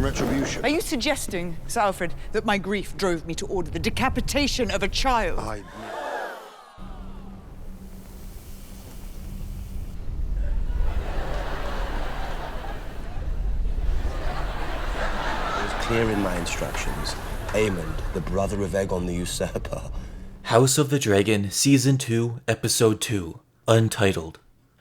retribution. Are you suggesting, Sir Alfred, that my grief drove me to order the decapitation of a child? It was clear in my instructions. Aemond, the brother of Aegon the Usurper. House of the Dragon, Season 2, Episode 2, Untitled.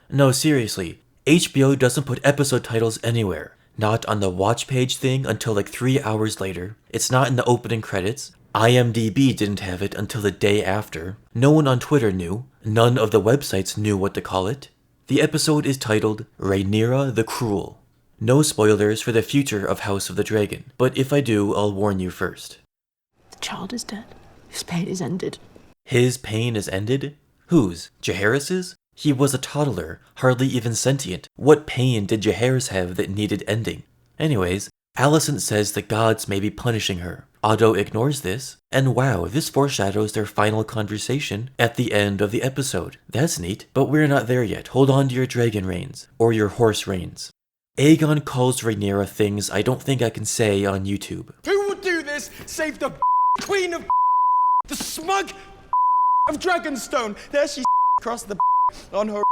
No, seriously, HBO doesn't put episode titles anywhere. Not on the watch page thing until like 3 hours later. It's not in the opening credits. IMDb didn't have it until the day after. No one on Twitter knew. None of the websites knew what to call it. The episode is titled Rhaenyra the Cruel. No spoilers for the future of House of the Dragon, but if I do, I'll warn you first. The child is dead. His pain is ended. His pain is ended? Whose? Jaehaerys's? He was a toddler, hardly even sentient. What pain did Jaehaerys have that needed ending? Anyways, Alicent says the gods may be punishing her. Otto ignores this, and wow, this foreshadows their final conversation at the end of the episode. That's neat, but we're not there yet. Hold on to your dragon reins, or your horse reins. Aegon calls Rhaenyra things I don't think I can say on YouTube. Who would do this save the queen of the smug of Dragonstone? There she across the on her.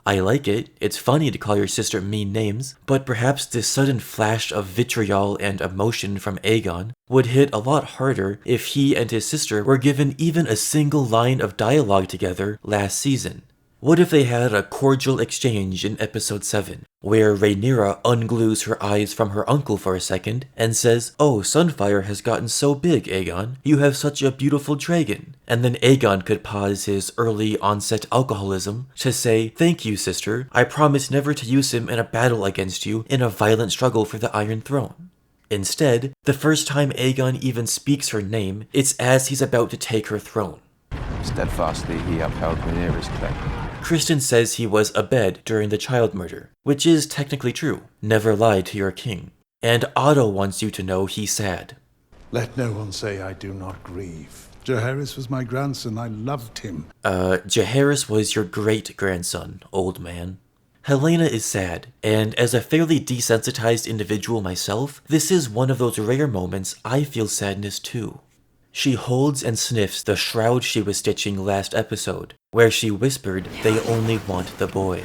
I like it. It's funny to call your sister mean names, but perhaps this sudden flash of vitriol and emotion from Aegon would hit a lot harder if he and his sister were given even a single line of dialogue together last season. What if they had a cordial exchange in episode 7, where Rhaenyra unglues her eyes from her uncle for a second and says, "Oh, Sunfire has gotten so big, Aegon. You have such a beautiful dragon." And then Aegon could pause his early onset alcoholism to say, "Thank you, sister. I promise never to use him in a battle against you in a violent struggle for the Iron Throne." Instead, the first time Aegon even speaks her name, it's as he's about to take her throne. Steadfastly he upheld Rhaenyra's claim. Criston says he was abed during the child murder, which is technically true. Never lie to your king. And Otto wants you to know he's sad. Let no one say I do not grieve. Jaehaerys was my grandson. I loved him. Jaehaerys was your great-grandson, old man. Helaena is sad, and as a fairly desensitized individual myself, this is one of those rare moments I feel sadness too. She holds and sniffs the shroud she was stitching last episode, where she whispered they only want the boy.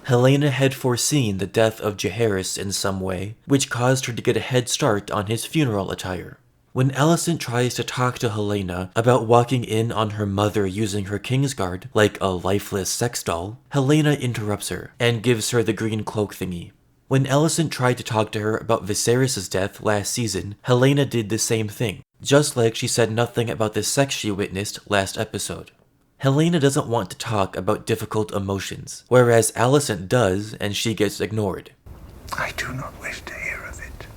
Helaena had foreseen the death of Jaehaerys in some way, which caused her to get a head start on his funeral attire. When Alicent tries to talk to Helaena about walking in on her mother using her Kingsguard like a lifeless sex doll, Helaena interrupts her and gives her the green cloak thingy. When Alicent tried to talk to her about Viserys' death last season, Helaena did the same thing, just like she said nothing about the sex she witnessed last episode. Helaena doesn't want to talk about difficult emotions, whereas Alicent does, and she gets ignored. I do not wish to hear of it.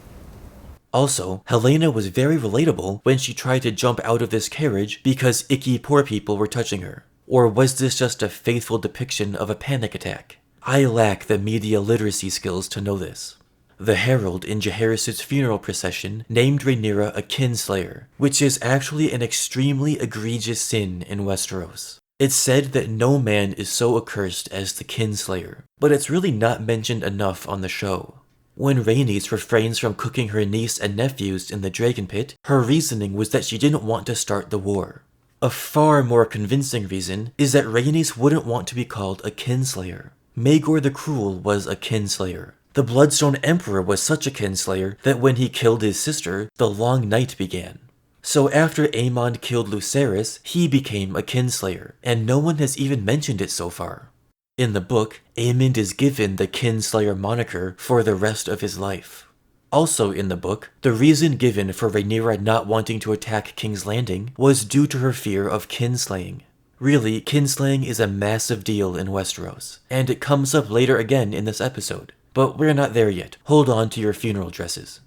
Also, Helaena was very relatable when she tried to jump out of this carriage because icky poor people were touching her. Or was this just a faithful depiction of a panic attack? I lack the media literacy skills to know this. The herald in Jaehaerys' funeral procession named Rhaenyra a Kinslayer, which is actually an extremely egregious sin in Westeros. It's said that no man is so accursed as the Kinslayer, but it's really not mentioned enough on the show. When Rhaenys refrains from cooking her niece and nephews in the Dragon Pit, her reasoning was that she didn't want to start the war. A far more convincing reason is that Rhaenys wouldn't want to be called a Kinslayer. Maegor the Cruel was a Kinslayer. The Bloodstone Emperor was such a Kinslayer that when he killed his sister, the Long Night began. So after Aemond killed Lucerys, he became a Kinslayer, and no one has even mentioned it so far. In the book, Aemond is given the Kinslayer moniker for the rest of his life. Also in the book, the reason given for Rhaenyra not wanting to attack King's Landing was due to her fear of kinslaying. Really, kinslaying is a massive deal in Westeros, and it comes up later again in this episode. But we're not there yet. Hold on to your funeral dresses.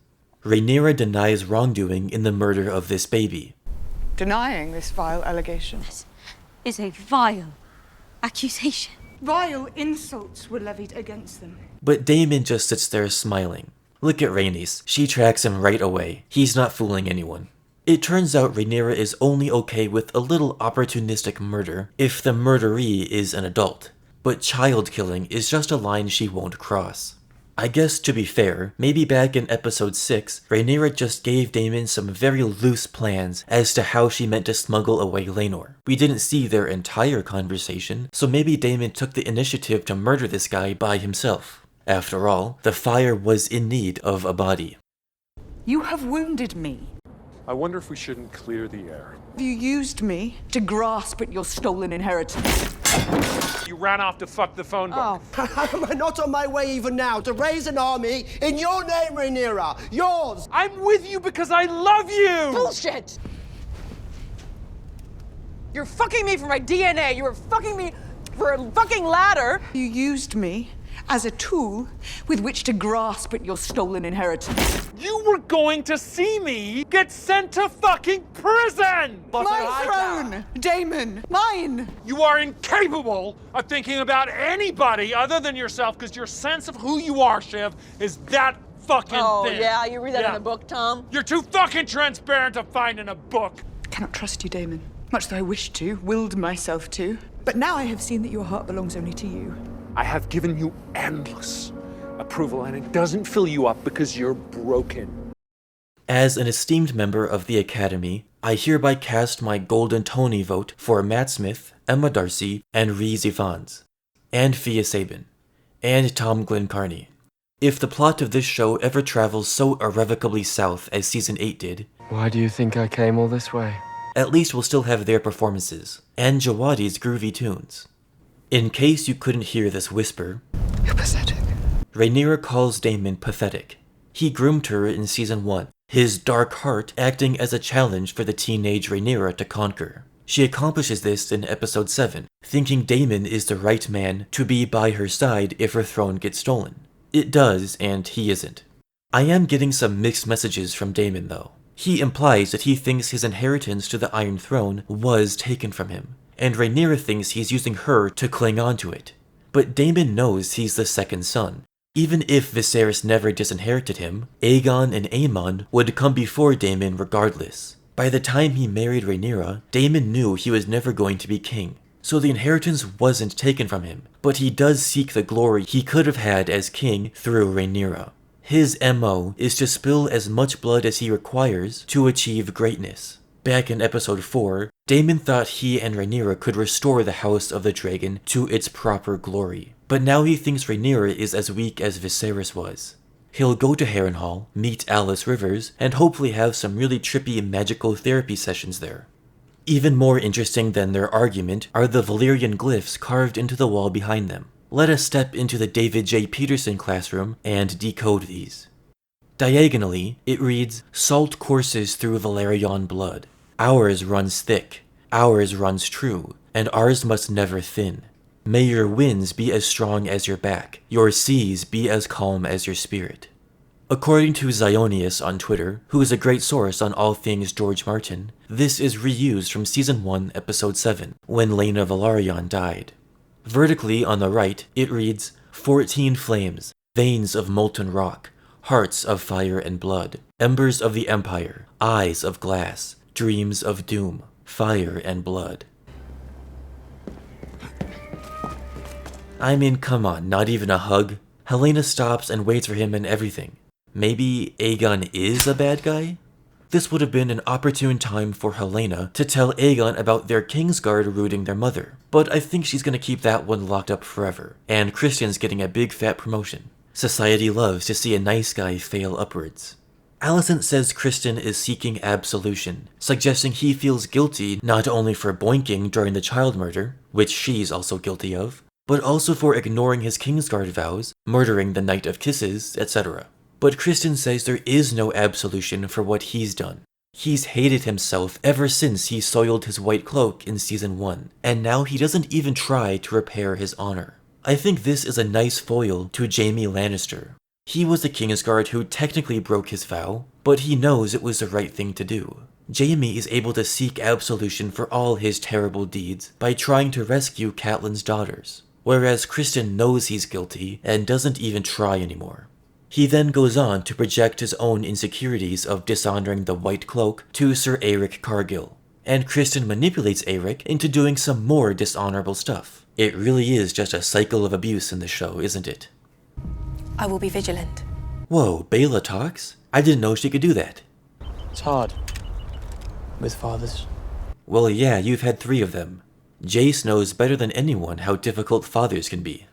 Rhaenyra denies wrongdoing in the murder of this baby. Denying this vile allegation. This is a vile accusation. Vile insults were levied against them. But Daemon just sits there smiling. Look at Rhaenys. She tracks him right away. He's not fooling anyone. It turns out Rhaenyra is only okay with a little opportunistic murder if the murderee is an adult. But child killing is just a line she won't cross. I guess to be fair, maybe back in episode 6, Rhaenyra just gave Daemon some very loose plans as to how she meant to smuggle away Laenor. We didn't see their entire conversation, so maybe Daemon took the initiative to murder this guy by himself. After all, the fire was in need of a body. You have wounded me. I wonder if we shouldn't clear the air. You used me to grasp at your stolen inheritance. You ran off to fuck the phone book. I'm not on my way even now to raise an army in your name, Rhaenyra. Yours. I'm with you because I love you! Bullshit! You're fucking me for my DNA. You were fucking me for a fucking ladder. You used me as a tool with which to grasp at your stolen inheritance. You were going to see me get sent to fucking prison! My throne, Daemon, mine! You are incapable of thinking about anybody other than yourself because your sense of who you are, Shiv, is that fucking thin. Oh, yeah? You read that in a book, Tom? You're too fucking transparent to find in a book. I cannot trust you, Daemon. Much though I wished to, willed myself to. But now I have seen that your heart belongs only to you. I have given you endless approval, and it doesn't fill you up because you're broken. As an esteemed member of the Academy, I hereby cast my Golden Tony vote for Matt Smith, Emma Darcy, and Rhys Ifans, and Fia Sabin, and Tom Glencarney. If the plot of this show ever travels so irrevocably south as Season 8 did, why do you think I came all this way? At least we'll still have their performances, and Jawadi's groovy tunes. In case you couldn't hear this whisper, you're pathetic. Rhaenyra calls Daemon pathetic. He groomed her in Season 1, his dark heart acting as a challenge for the teenage Rhaenyra to conquer. She accomplishes this in Episode 7, thinking Daemon is the right man to be by her side if her throne gets stolen. It does, and he isn't. I am getting some mixed messages from Daemon though. He implies that he thinks his inheritance to the Iron Throne was taken from him, and Rhaenyra thinks he's using her to cling on to it. But Daemon knows he's the second son. Even if Viserys never disinherited him, Aegon and Aemon would come before Daemon regardless. By the time he married Rhaenyra, Daemon knew he was never going to be king, so the inheritance wasn't taken from him, but he does seek the glory he could have had as king through Rhaenyra. His MO is to spill as much blood as he requires to achieve greatness. Back in Episode 4, Daemon thought he and Rhaenyra could restore the House of the Dragon to its proper glory. But now he thinks Rhaenyra is as weak as Viserys was. He'll go to Harrenhal, meet Alice Rivers, and hopefully have some really trippy magical therapy sessions there. Even more interesting than their argument are the Valyrian glyphs carved into the wall behind them. Let us step into the David J. Peterson classroom and decode these. Diagonally, it reads, "Salt courses through Valyrian blood. Ours runs thick, ours runs true, and ours must never thin. May your winds be as strong as your back, your seas be as calm as your spirit." According to Zionius on Twitter, who is a great source on all things George Martin, this is reused from Season 1, Episode 7, when Laena Velaryon died. Vertically on the right, it reads, 14 flames, veins of molten rock, hearts of fire and blood, embers of the empire, eyes of glass, dreams of doom, fire and blood. I mean, come on, not even a hug? Helaena stops and waits for him and everything. Maybe Aegon is a bad guy? This would have been an opportune time for Helaena to tell Aegon about their Kingsguard rooting their mother, but I think she's gonna keep that one locked up forever, and Criston's getting a big fat promotion. Society loves to see a nice guy fail upwards. Alicent says Criston is seeking absolution, suggesting he feels guilty not only for boinking during the child murder, which she's also guilty of, but also for ignoring his Kingsguard vows, murdering the Knight of Kisses, etc. But Criston says there is no absolution for what he's done. He's hated himself ever since he soiled his white cloak in Season 1, and now he doesn't even try to repair his honor. I think this is a nice foil to Jaime Lannister. He was the Kingsguard who technically broke his vow, but he knows it was the right thing to do. Jaime is able to seek absolution for all his terrible deeds by trying to rescue Catelyn's daughters, whereas Criston knows he's guilty and doesn't even try anymore. He then goes on to project his own insecurities of dishonoring the White Cloak to Sir Aeric Cargyll, and Criston manipulates Aeric into doing some more dishonorable stuff. It really is just a cycle of abuse in the show, isn't it? I will be vigilant. Whoa, Bela talks? I didn't know she could do that. It's hard. With fathers. Well, yeah, you've had 3 of them. Jace knows better than anyone how difficult fathers can be.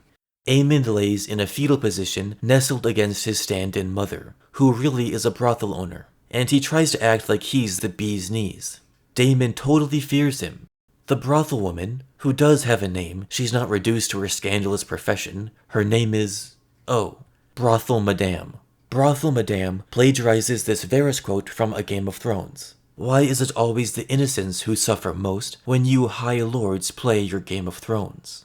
Aemond lays in a fetal position, nestled against his stand-in mother, who really is a brothel owner, and he tries to act like he's the bee's knees. Daemon totally fears him. The brothel woman, who does have a name, she's not reduced to her scandalous profession, her name is... oh, Brothel Madame. Brothel Madame plagiarizes this Varys quote from A Game of Thrones. Why is it always the innocents who suffer most when you high lords play your Game of Thrones?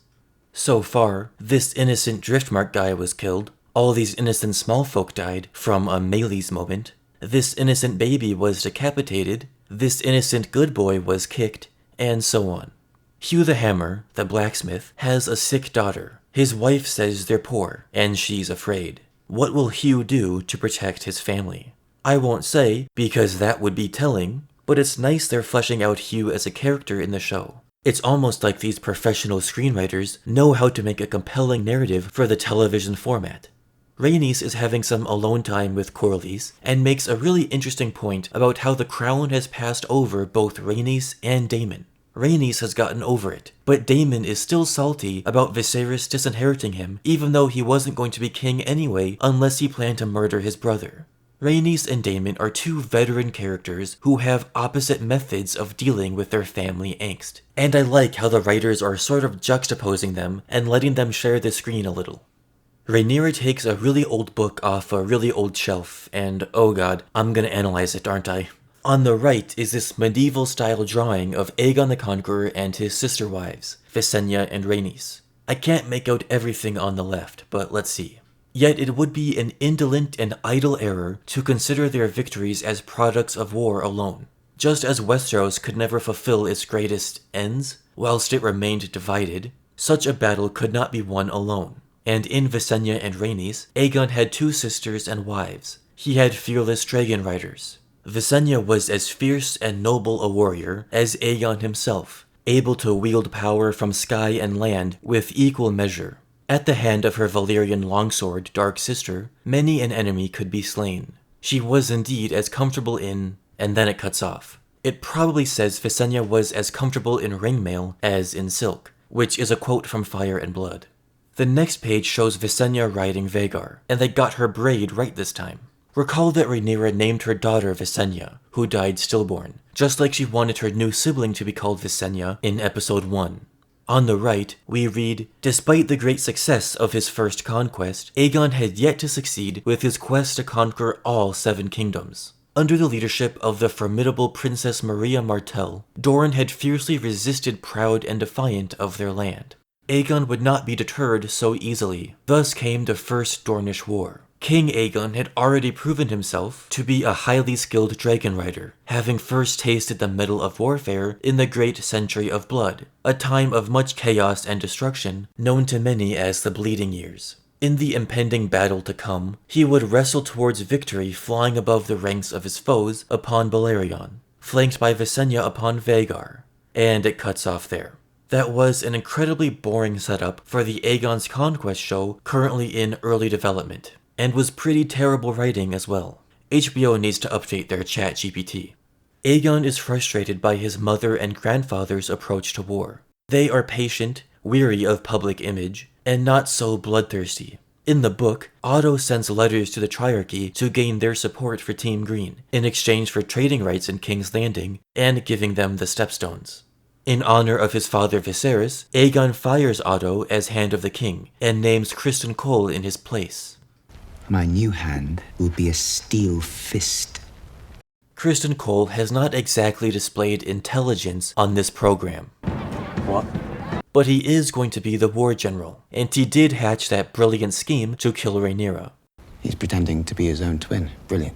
So far, this innocent Driftmark guy was killed, all these innocent small folk died from a Melee's moment, this innocent baby was decapitated, this innocent good boy was kicked, and so on. Hugh the Hammer, the blacksmith, has a sick daughter. His wife says they're poor, and she's afraid. What will Hugh do to protect his family? I won't say, because that would be telling, but it's nice they're fleshing out Hugh as a character in the show. It's almost like these professional screenwriters know how to make a compelling narrative for the television format. Rhaenys is having some alone time with Corlys, and makes a really interesting point about how the crown has passed over both Rhaenys and Daemon. Rhaenys has gotten over it, but Daemon is still salty about Viserys disinheriting him, even though he wasn't going to be king anyway unless he planned to murder his brother. Rhaenys and Daemon are 2 veteran characters who have opposite methods of dealing with their family angst, and I like how the writers are sort of juxtaposing them and letting them share the screen a little. Rhaenyra takes a really old book off a really old shelf, and oh god, I'm gonna analyze it, aren't I? On the right is this medieval-style drawing of Aegon the Conqueror and his sister wives, Visenya and Rhaenys. I can't make out everything on the left, but let's see. Yet it would be an indolent and idle error to consider their victories as products of war alone. Just as Westeros could never fulfill its greatest ends, whilst it remained divided, such a battle could not be won alone. And in Visenya and Rhaenys, Aegon had 2 sisters and wives. He had fearless dragon riders. Visenya was as fierce and noble a warrior as Aegon himself, able to wield power from sky and land with equal measure. At the hand of her Valyrian longsword, Dark Sister, many an enemy could be slain. She was indeed as comfortable in... and then it cuts off. It probably says Visenya was as comfortable in ringmail as in silk, which is a quote from Fire and Blood. The next page shows Visenya riding Vhagar, and they got her braid right this time. Recall that Rhaenyra named her daughter Visenya, who died stillborn, just like she wanted her new sibling to be called Visenya in episode 1. On the right, we read, despite the great success of his first conquest, Aegon had yet to succeed with his quest to conquer all 7 kingdoms. Under the leadership of the formidable Princess Maria Martell, Daeron had fiercely resisted proud and defiant of their land. Aegon would not be deterred so easily. Thus came the First Dornish War. King Aegon had already proven himself to be a highly skilled dragon rider, having first tasted the mettle of warfare in the Great Century of Blood, a time of much chaos and destruction, known to many as the Bleeding Years. In the impending battle to come, he would wrestle towards victory flying above the ranks of his foes upon Balerion, flanked by Visenya upon Vhagar, and it cuts off there. That was an incredibly boring setup for the Aegon's Conquest show currently in early development, and was pretty terrible writing as well. HBO needs to update their ChatGPT. Aegon is frustrated by his mother and grandfather's approach to war. They are patient, weary of public image, and not so bloodthirsty. In the book, Otto sends letters to the Triarchy to gain their support for Team Green, in exchange for trading rights in King's Landing, and giving them the Stepstones. In honor of his father Viserys, Aegon fires Otto as Hand of the King, and names Criston Cole in his place. My new hand will be a steel fist. Criston Cole has not exactly displayed intelligence on this program. What? But he is going to be the war general, and he did hatch that brilliant scheme to kill Rhaenyra. He's pretending to be his own twin. Brilliant.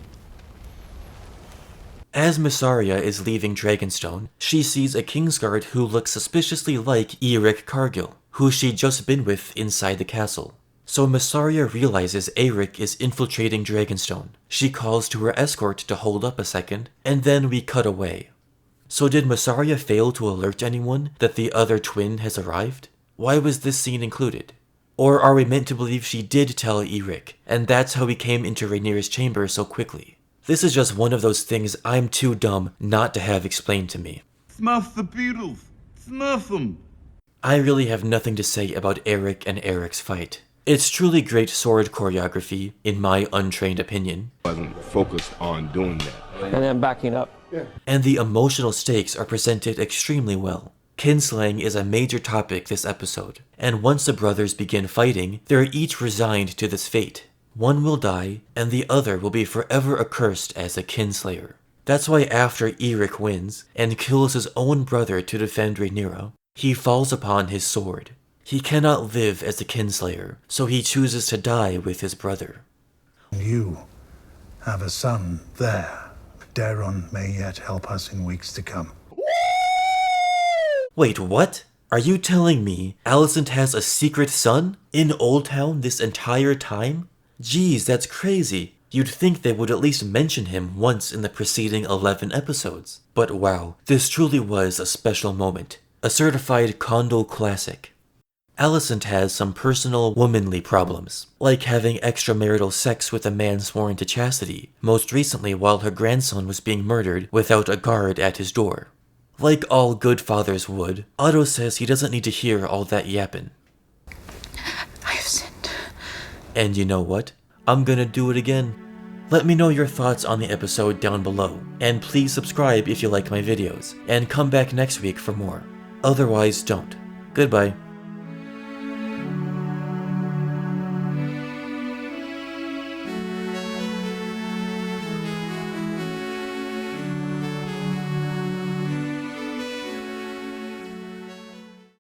As Mysaria is leaving Dragonstone, she sees a Kingsguard who looks suspiciously like Eric Cargill, who she'd just been with inside the castle. So Mysaria realizes Eric is infiltrating Dragonstone. She calls to her escort to hold up a second, and then we cut away. So did Mysaria fail to alert anyone that the other twin has arrived? Why was this scene included? Or are we meant to believe she did tell Eric, and that's how he came into Rhaenyra's chamber so quickly? This is just one of those things I'm too dumb not to have explained to me. Snuff the Beatles! Snuff them! I really have nothing to say about Eric and Eric's fight. It's truly great sword choreography, in my untrained opinion. I wasn't focused on doing that. And then backing up. And the emotional stakes are presented extremely well. Kinslaying is a major topic this episode, and once the brothers begin fighting, they're each resigned to this fate. One will die, and the other will be forever accursed as a kinslayer. That's why after Eric wins, and kills his own brother to defend Rhaenyra, he falls upon his sword. He cannot live as a kinslayer, so he chooses to die with his brother. You have a son there. Daeron may yet help us in weeks to come. Wait, what? Are you telling me Alicent has a secret son in Old Town this entire time? Geez, that's crazy. You'd think they would at least mention him once in the preceding 11 episodes. But wow, this truly was a special moment. A certified Condal classic. Alicent has some personal womanly problems, like having extramarital sex with a man sworn to chastity, most recently while her grandson was being murdered without a guard at his door. Like all good fathers would, Otto says he doesn't need to hear all that yappin'. I have sinned. And you know what? I'm gonna do it again. Let me know your thoughts on the episode down below, and please subscribe if you like my videos, and come back next week for more. Otherwise, don't. Goodbye.